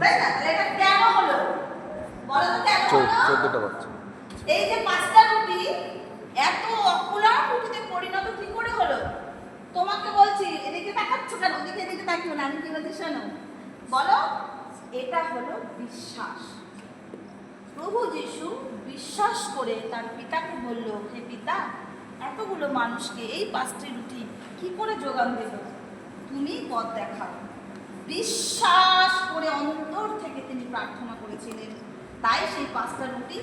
তাই না? এটা কেন হলো বলো তো, কেন হলো? 14টা বাচ্চা। এই যে 5টা রুটি এত অকুলার রুটিতে পরিণত কি করে হলো? তোমাকে বলছি, এদিকে তাকাচ্ছ কেন? এদিকে তাকিও না, আমি কি বলছি শোনো। বলো, এটা হলো বিশ্বাস। প্রভু যিশু বিশ্বাস করে তার পিতাকে বলল, হে পিতা, এতগুলো মানুষকে এই 5টি রুটি কি করে যোগান দেব? তুমি পথ দেখাও। বিশ্বাস করে অন্তর থেকে তিনি প্রার্থনা করেছিলেন, তাই সেই 5টা রুটি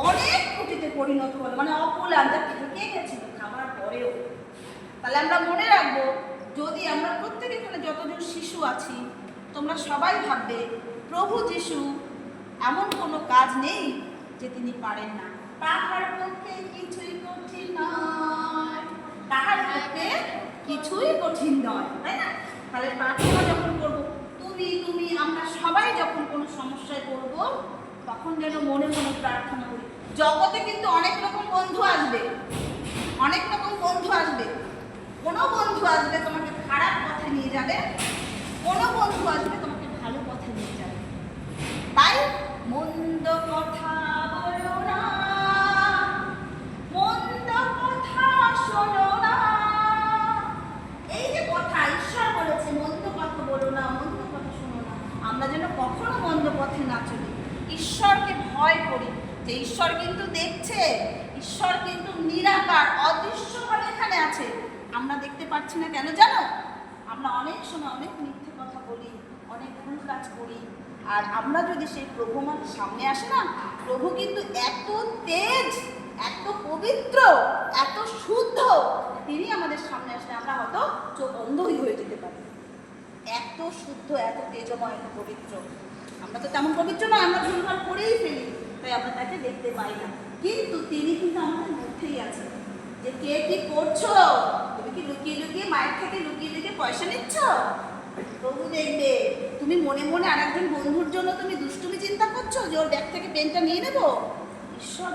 অনেক রুটিতে পরিণত হলো, মানে অকুলান, যা থেকে গেছিল খাবার পরেও। তাহলে আমরা মনে রাখবো, যদি আমরা প্রত্যেক এখানে যতজন শিশু আছি, তোমরা সবাই ভাববে প্রভু যিশু এমন কোনো কাজ নেই যে তিনি পারেন না। তাহার পক্ষে কিছুই কঠিন নয়, তাহার পক্ষে কিছুই কঠিন নয়, তাই না? তাহলে প্রার্থনা যখন করবো, তুমি আমরা সবাই যখন কোনো সমস্যায় পড়বো, তখন যেন মনে মনে প্রার্থনা করি। জগতে কিন্তু অনেক রকম বন্ধু আসবে, অনেক রকম বন্ধু আসবে। কোনো বন্ধু আসবে তোমাকে খারাপ পথে নিয়ে যাবে, কোনো বন্ধু আসবে তোমাকে ভালো পথে নিয়ে যাবে। তাই মন্দ কথা বলো না, মন্দ কথা শোনো না। এই যে কথা ঈশ্বর বলেছে, মন্দ কথা বলো না, মন্দ কথা শোনো না, আমরা যেন কখনো মন্দ পথে না চলি। ঈশ্বরকে ভয় করি, যে ঈশ্বর কিন্তু দেখছে, ঈশ্বর কিন্তু নিরাকার, অদৃশ্যভাবে এখানে আছে। আমরা দেখতে পাচ্ছি না কেন জানো? আমরা অনেক সময় অনেক মিথ্যে কথা বলি, অনেক ভুল কাজ করি। আর আমরা যদি সেই প্রভু আমাদের সামনে আসে না, প্রভু কিন্তু এত তেজ, এত পবিত্র, এত শুদ্ধ, তিনি আমাদের সামনে আসলে আমরা হয়তো চোখ অন্ধই হয়ে যেতে পারি। এত শুদ্ধ, এত তেজময়, এত পবিত্র। আমরা তো তেমন পবিত্র নয়, আমরা ভুলভাল করেই ফেলি, তাই আমরা তাকে দেখতে পাই না। কিন্তু তিনি কিন্তু আমাদের মধ্যেই আছে। যে কে কি করছো, তুমি কি লুকিয়ে লুকিয়ে মায়ের থেকে লুকিয়ে লুকিয়ে পয়সা নিচ্ছ? প্রভু দেখবে। তুমি মনে মনে আরেকজন বন্ধুর জন্য তুমি দুষ্টুমি চিন্তা করছো যে ওর ব্যাগ থেকে পেনটা নিয়ে নেবো? ঈশ্বর